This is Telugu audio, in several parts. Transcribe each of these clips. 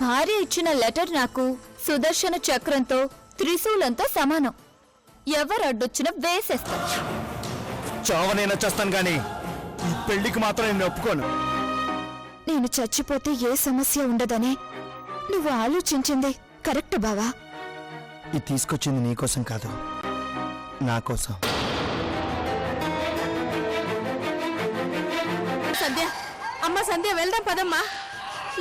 భార్య ఇచ్చిన లెటర్ నాకు సుదర్శన చక్రంతో త్రిశూలంతో సమానం. ఎవరు అడ్డొచ్చినా వేసేస్తాను. చావనైనా చేస్తాను గాని ఈ పెళ్లికి మాత్రం నేను ఒప్పుకోను. నేను చచ్చిపోతే ఏ సమస్య ఉండదనే నువ్వు ఆలోచించింది కరెక్ట్ బావా. ఇది తీసుకొచ్చింది నీకోసం కాదు, నా కోసం. సంధ్య, అమ్మ సంధ్య, వెళ్దాం పదమ్మా.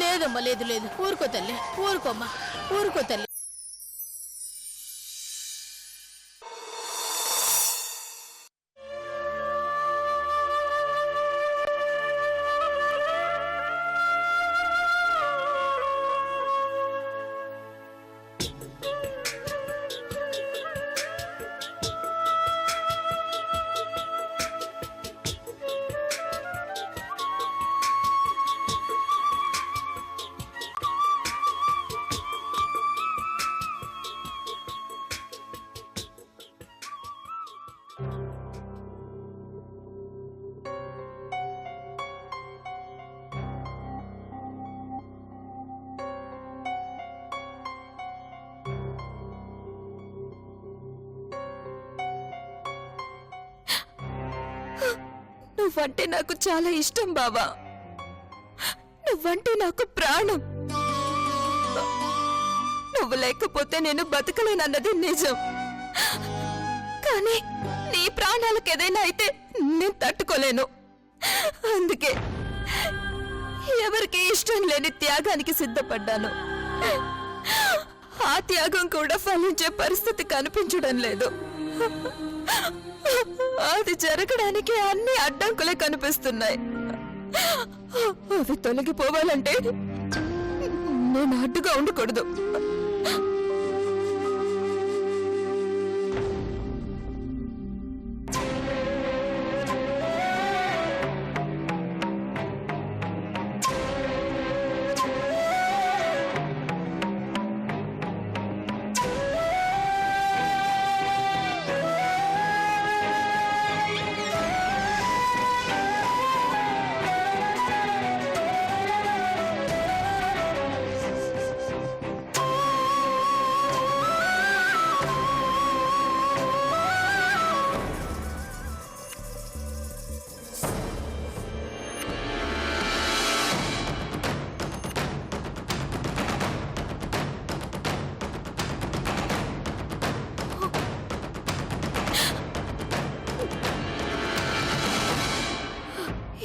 లేదమ్మా, లేదు లేదు, ఊరుకో తల్లి, ఊరుకోమ్మా, ఊరుకో తల్లి. నువ్వంటే నాకు చాలా ఇష్టం బావా. నువ్వంటే నాకు ప్రాణం. నువ్వు లేకపోతే నేను బతకలేనన్నది నిజం. కానీ నీ ప్రాణాలకు ఏదైనా అయితే నేను తట్టుకోలేను. అందుకే ఎవరికి ఇష్టం లేని త్యాగానికి సిద్ధపడ్డాను. ఆ త్యాగం కూడా ఫలించే పరిస్థితి కనిపించడం లేదు. అది జరగడానికి అన్ని అడ్డంకులే కనిపిస్తున్నాయి. అవి తొలగిపోవాలంటే నేను అడ్డుగా ఉండకూడదు.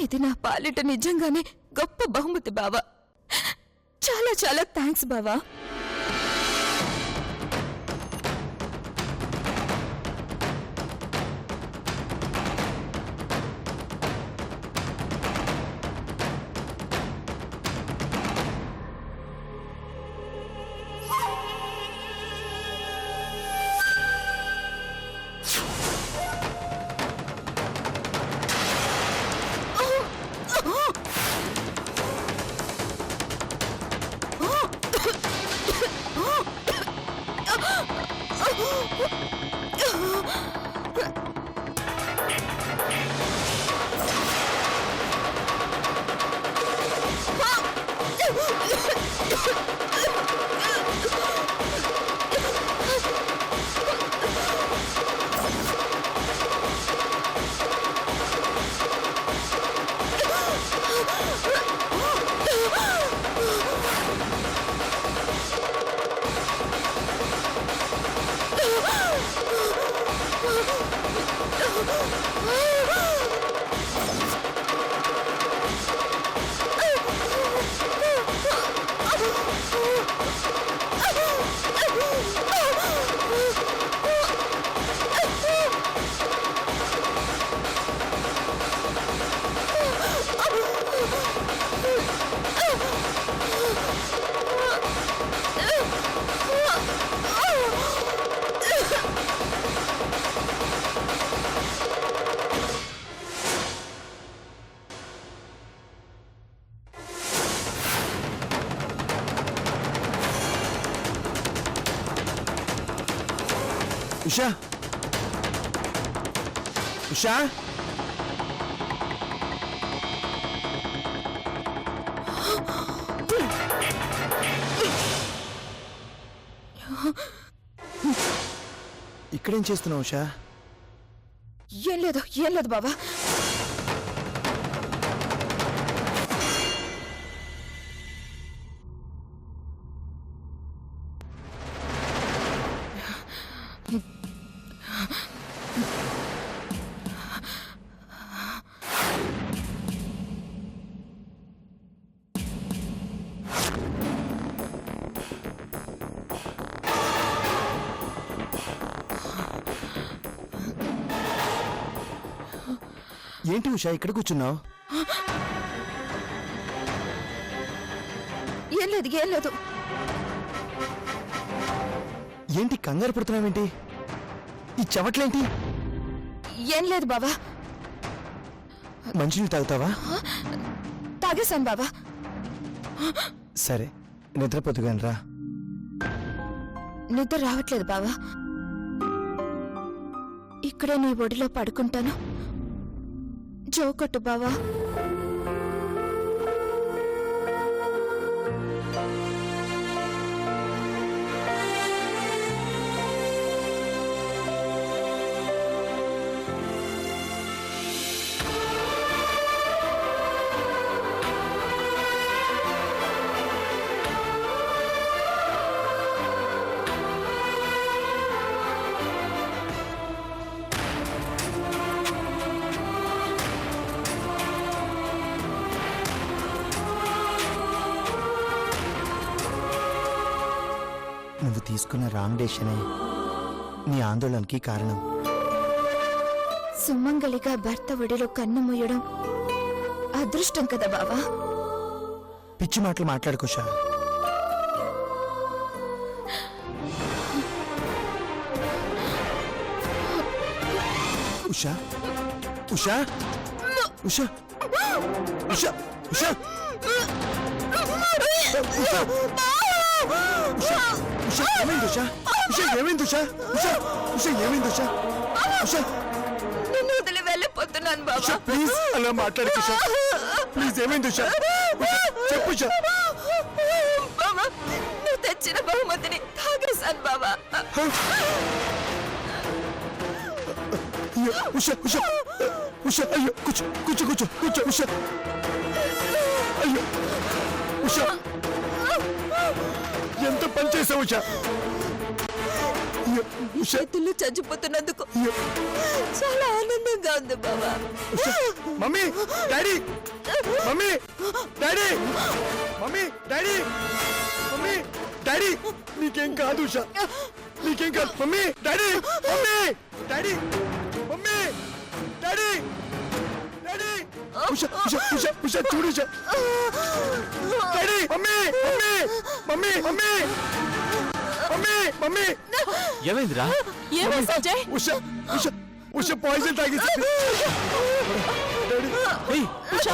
ఇది నా పాలిట నిజంగానే గొప్ప బహుమతి బావా. చాలా చాలా థ్యాంక్స్ బావా. ఉషా, ఉషా, ఇక్కడేం చేస్తున్నావు ఉషా? ఏం లేదు బావా. ఏంటి ఉషా ఇక్కడ కూర్చున్నావు? ఏం లేదు. ఏంటి కంగారు పడుతున్నావేంటి? ఈ చెవట్లేంటి? ఏం లేదు బావా. మంచినీళ్ళు తాగుతావా? తాగేశాను బావా. సరే నిద్రపోతుగాని రా. నిద్ర రావట్లేదు బావా. ఇక్కడే నీ ఒడిలో పడుకుంటాను. జోకొట్టు బావా. నువ్వు తీసుకున్న రాంగ్ డెసిషనే నీ ఆందోళనకి కారణం. సుమంగళిగా భర్త ఒడిలో కన్ను మూయడం అదృష్టం కదా బావా. పిచ్చి మాటలు మాట్లాడుకోషా. ఉషా ఉషా ఉషా ఉషా ఉషా ఉషా ఏమైంది ఉషా? ఉషా ఏమైంది ఉషా? ఉషా ఉషా ఏమైంది ఉషా? ఉషా నిన్ను వదిలి వెళ్ళిపోతున్నాను బావా. ఉషా ప్లీజ్ అలా మాట్లాడకు ఉషా. ప్లీజ్ ఏమైంది ఉషా? ఉషా, చెప్పు ఉషా. బావా నువ్వు తెచ్చిన బహుమతిని తాగేశాను బావా. అయ్యో ఉషా ఉషా ఉషా అయ్యో కూర్చో కూర్చో కూర్చో కూర్చో ఉషా. అయ్యో ఉషా ఎంత పని చేసావు ఉషా? అయ్యో ఉషా చేతుల్లో చచ్చిపోతున్నందుకు చాలా ఆనందంగా ఉంది బావా. Usha. Mummy daddy mummy daddy mummy daddy mummy daddy నీకేం కాదు ఉషా, నీకేం కాదు. Mummy daddy mummy daddy mummy daddy daddy Usha Usha Usha Usha చూడు Usha. Daddy mummy mummy mummy mummy mummy mummy ఏమైందిరా? ఏమైంది సంజయ్? ఉషా ఉషా ఉషా పాయిజన్ తాగేసింది. డాడీ ఏయ్, ఉషా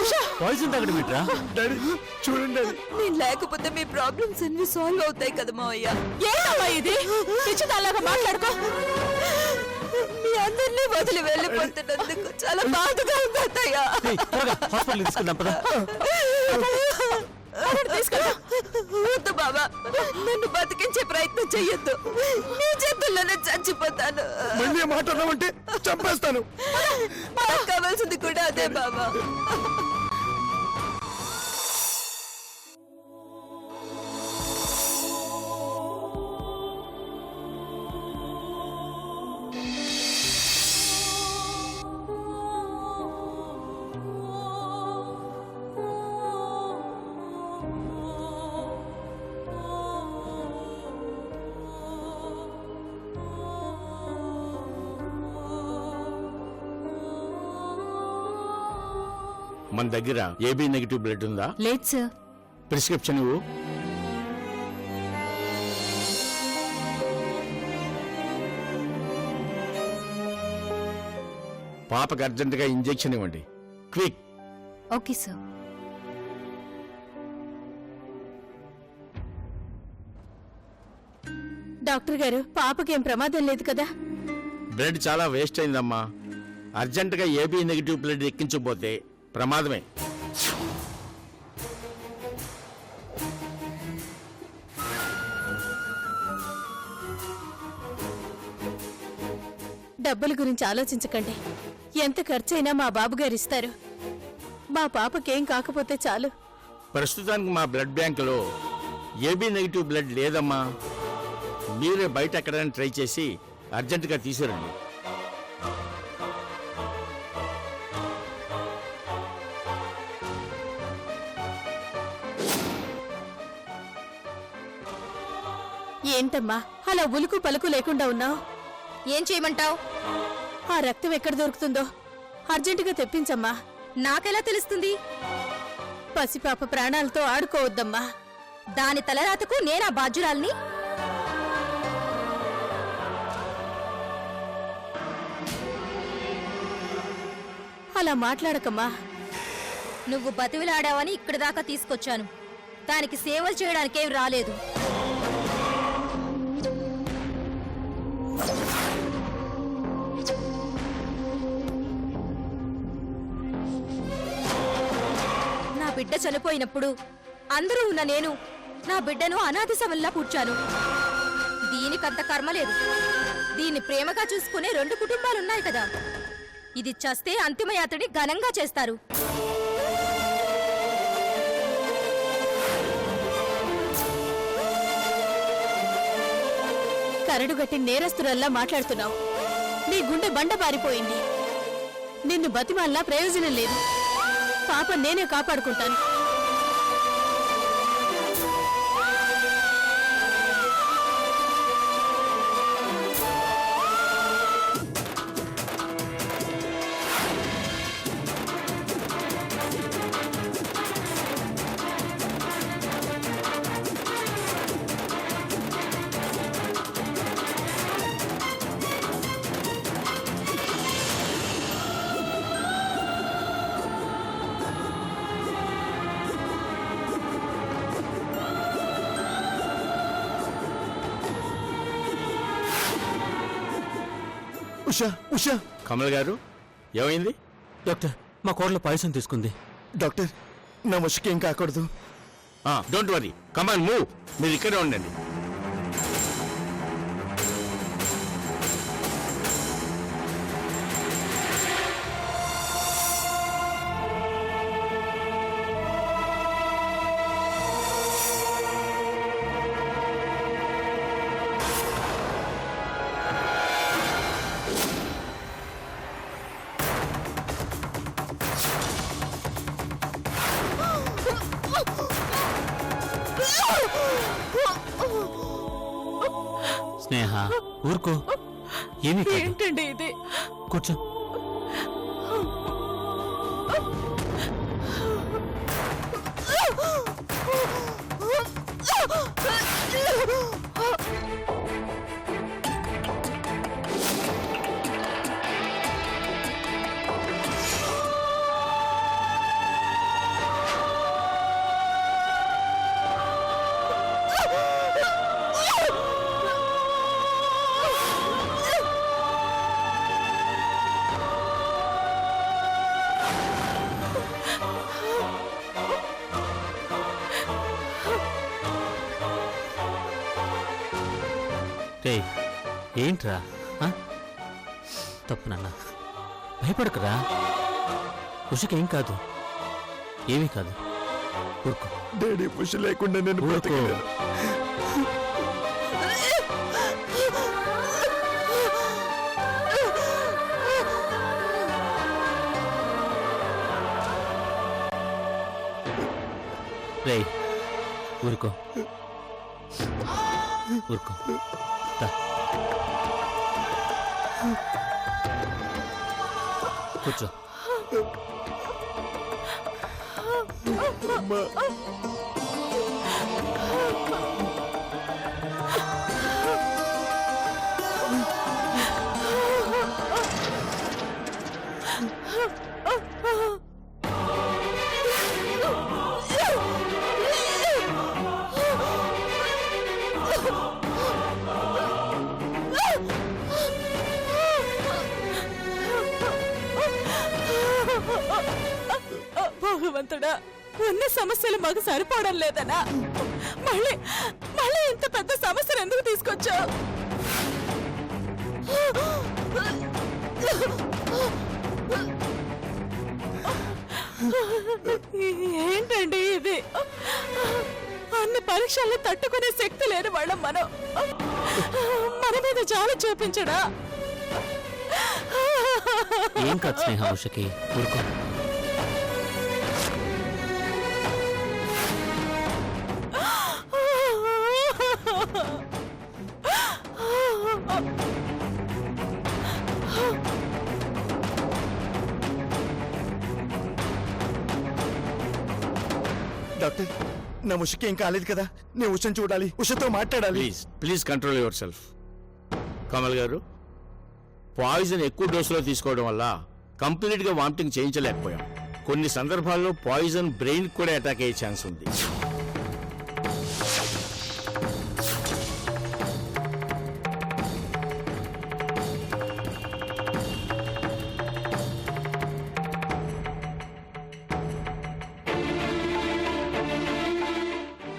ఉషా పాయిజన్ తాగడం ఏంట్రా? డాడీ చూడండి డాడీ. నేను లేకపోతే మీ ప్రాబ్లమ్స్ అన్ని సాల్వ్ అవుతాయి కదా మావయ్య. ఏంటమ్మా ఇది? పిచ్చిదాల్లాగా మాట్లాడుకో. మీ అందరినీ వదిలి వెళ్ళిపోతున్నందుకు చాలా బాధగా ఉంది అత్తయ్య. ఏయ్, త్వరగా హాస్పిటల్ తీసుకుందాం పద. వద్దు బాబా, నన్ను బతికించే ప్రయత్నం చెయ్యొద్దు. నీ చేతుల్లోనే చచ్చిపోతాను. మళ్ళీ మాట్లాడమంటే చంపేస్తాను. నాకు కావాల్సింది కూడా అదే బాబా. మన దగ్గర ఏబీ నెగిటివ్ బ్లడ్ ఉందా? లేదు సార్. ప్రిస్క్రిప్షన్ ఇవ్వు. పాపకి అర్జెంటుగా ఇంజెక్షన్ ఇవ్వండి, క్విక్. Okay sir. డాక్టర్ గారు, పాపకేం ప్రమాదం లేదు కదా? బ్లడ్ చాలా వేస్ట్ అయిందమ్మా. అర్జెంటుగా ఏబీ నెగిటివ్ బ్లడ్ ఎక్కించకపోతే ప్రమాదమే. డబ్బుల గురించి ఆలోచించకండి. ఎంత ఖర్చైనా మా బాబుగారు ఇస్తారు. మా పాపకేం కాకపోతే చాలు. ప్రస్తుతానికి మా బ్లడ్ బ్యాంకులో ఏబీ నెగిటివ్ బ్లడ్ లేదమ్మా. మీరే బయట ఎక్కడైనా ట్రై చేసి అర్జెంటుగా తీసుకురండి. ఏంటమ్మా అలా ఉలుకు పలుకు లేకుండా ఉన్నావు? ఏం చేయమంటావు? ఆ రక్తం ఎక్కడ దొరుకుతుందో అర్జెంటుగా తెప్పించమ్మా. నాకెలా తెలుస్తుంది? పసిపాప ప్రాణాలతో ఆడుకోవద్దమ్మా. దాని తలరాతకు నేనా బాధ్యురాల్ని? అలా మాట్లాడకమ్మా. నువ్వు బతివిలాడావని ఇక్కడి దాకా తీసుకొచ్చాను. దానికి సేవలు చేయడానికేం రాలేదు. నా బిడ్డ చనిపోయినప్పుడు అందరూ ఉన్న నేను నా బిడ్డను అనాథ శవంలా పూడ్చాను. దీనికంత కర్మ లేదు. దీన్ని ప్రేమగా చూసుకునే 2 కుటుంబాలున్నాయి కదా. ఇది చస్తే అంతిమయాత్రని ఘనంగా చేస్తారు. కరడుగట్టి నేరస్తురల్లా మాట్లాడుతున్నావు. నీ గుండె బండ బారిపోయింది. నిన్ను బతిమాల్లా ప్రయోజనం లేదు. పాప నేనే కాపాడుకుంటాను. ఉషా ఉషా కమల్ గారు ఏమైంది? డాక్టర్, మా కోడలు పాయసం తీసుకుంది. డాక్టర్, నా ముషకి ఏం కాకూడదు. Don't worry, come on move. మీరు ఇక్కడే ఉండండి. స్నేహ, ఊరుకో. ఏమీ కాదు. ఏంటండి ఇది? కూర్చో. రేయ్, ఏంట్రా? తప్పు నాన్న, భయపడకరా. ఉషకేం కాదు, ఏమీ కాదు. ఊరుకో. డాడీ ఉష లేకుండా నేను ఊరుకో. బ్రతకలేను. రేయ్, ఊరుకో. ఊరుకో. దా. కూర్చో. అమ్మా, భగవంతుడా, ఉన్న సమస్యలు మాకు సరిపోవడం లేదనా? మళ్ళీ మళ్ళీ ఇంత పెద్ద సమస్యలు ఎందుకు తీసుకొచ్చావు? ఏంటండి ఇది? అన్ని పరీక్షల్ని తట్టుకునే శక్తి లేని వాళ్ళం మనం. మన మీద జాలి చూపించడా? ఏం కాదు స్నేహ, ఉషకి ఊరుకో. డాక్టర్, నా ఉషకి ఏం కాలేదు కదా? నేను ఉషను చూడాలి, ఉషతో మాట్లాడాలి. Please control your self. Kamal గారు, పాయిజన్ ఎక్కువ డోసులో తీసుకోవడం వల్ల కంప్లీట్ గా వామిటింగ్ చేయించలేకపోయాం. కొన్ని సందర్భాల్లో పాయిజన్ బ్రెయిన్ కూడా అటాక్ అయ్యే ఛాన్స్ ఉంది.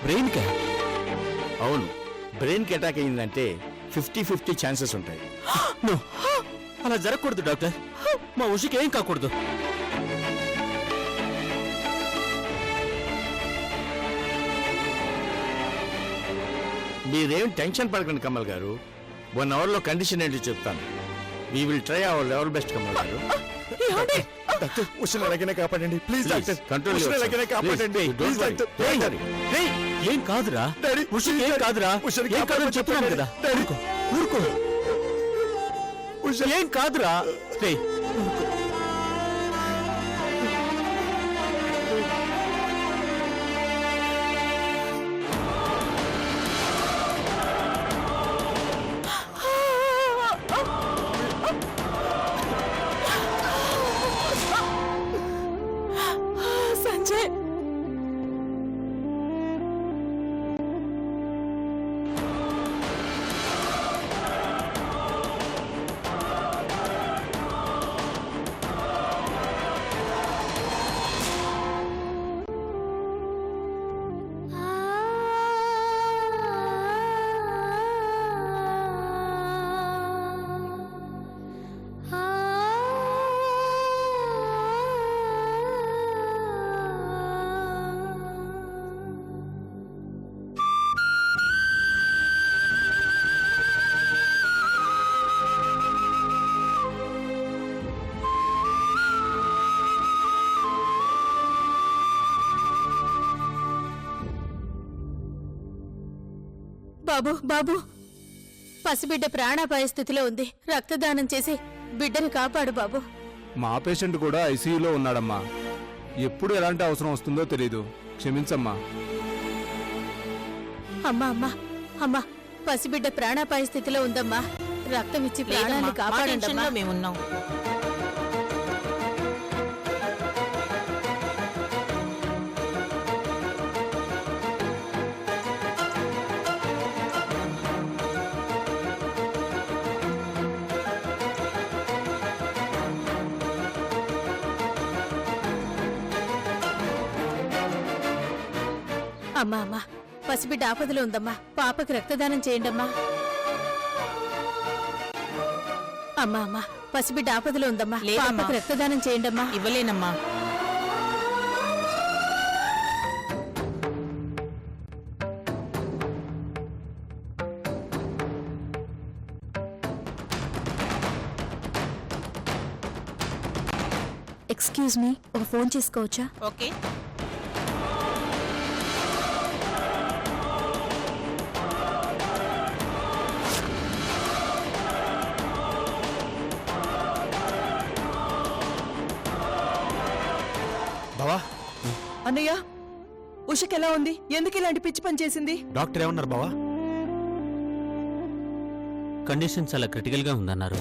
బ్రెయిన్ కా? అవును, బ్రెయిన్ కి అటాక్ అయిందంటే 50-50 ఛాన్సెస్ ఉంటాయి. నో, అలా జరగకూడదు డాక్టర్. మా ఉషకి ఏం కాకూడదు. మీరేం టెన్షన్ పడకండి కమల్ గారు. 1 అవర్ లో కండిషన్ ఏంటి చెప్తాను. We will try our level best Kamal గారు. డాక్టర్, ఉషను ఎలాగైనా కాపాడండి ప్లీజ్. డాక్టర్, కంట్రోల్ ఉషను ఎలాగైనా కాపాడండి ప్లీజ్. డాక్టర్, రేయ్, ఏం కాదురా. డాడీ, ఉషకి ఏం కాదురా. ఉషని ఏం కాదని చెప్తున్నాను కదా. ఊరుకో, ఊరుకో. ఏం కాదురా. రేయ్, సంజయ్, బాబు బాబు, పసిబిడ్డ ప్రాణాపాయ స్థితిలో ఉంది. రక్తదానం చేసి బిడ్డని కాపాడు బాబు. మా పేషెంట్ కూడా ఐసీయూలో ఉన్నాడమ్మా. ఎప్పుడు ఎలాంటి అవసరం వస్తుందో తెలీదు. క్షమించమ్మా. అమ్మా అమ్మా అమ్మా, పసిబిడ్డ ప్రాణాపాయ స్థితిలో ఉందమ్మా. రక్తం ఇచ్చి ప్రాణాన్ని కాపాడండి. మేమున్నాం. అమ్మా అమ్మా, పసిబిడ్డ ఆపదలో ఉందమ్మా. పాపకి రక్తదానం చేయండమ్మా. అమ్మా అమ్మా, పసిబిడ్డ ఆపదలో ఉందమ్మా. లేదమ్మా. పాపకి రక్తదానం చేయండమ్మా. ఇవ్వలేనమ్మా. ఎక్స్క్యూజ్ మీ, ఒక ఫోన్ చేసుకోవచ్చా? ఓకే. బావా, అన్నయ్య, ఉషకెలా ఉంది? ఎందుకు ఇలాంటి పిచ్చి పని చేసింది? డాక్టర్ ఏమన్నారు బావా? కండిషన్ చాలా క్రిటికల్ గా ఉందన్నారు.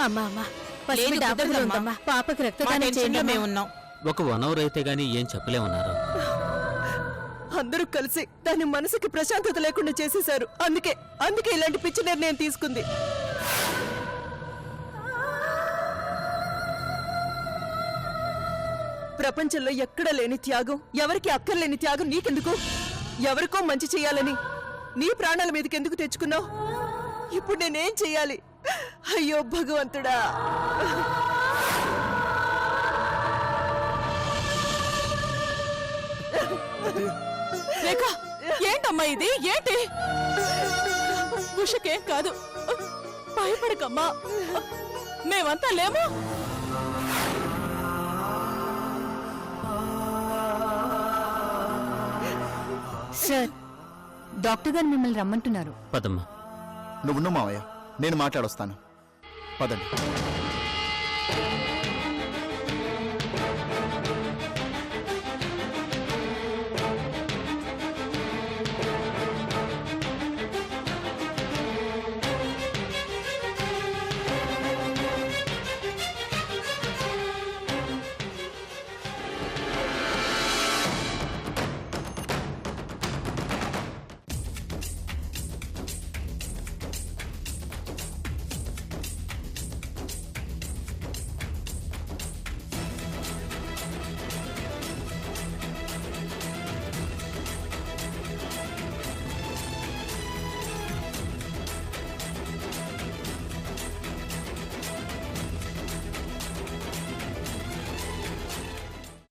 అమ్మా అమ్మా, పసిబిడ్డ లేదు, ఆపదలో కుదరదమ్మా. ఉందమ్మా. పాపకి మా రక్తదానం టెన్షన్లో చేయండి. మేమున్నాం. ఒక 1 అవర్ అయితే గానీ ఏం చెప్పలేమన్నారు. అందరూ కలిసి దాని మనసుకి ప్రశాంతత లేకుండా చేసేశారు. అందుకే ఇలాంటి పిచ్చి నిర్ణయం తీసుకుంది. ప్రపంచంలో ఎక్కడా లేని త్యాగం, ఎవరికి అక్కర్లేని త్యాగం నీకెందుకు? ఎవరికో మంచి చెయ్యాలని నీ ప్రాణాల మీదకి ఎందుకు తెచ్చుకున్నావు? ఇప్పుడు నేనేం చెయ్యాలి? అయ్యో భగవంతుడా! రేఖ, ఏంటమ్మా ఇది? ఏంటి? ఉషకేం కాదు, భయపడకమ్మా, మేమంతా లేము. సార్, డాక్టర్ గారు మిమ్మల్ని రమ్మంటున్నారు. పదమ్మా. నువ్వు మావయ్య, నేను మాట్లాడొస్తాను. పదండి.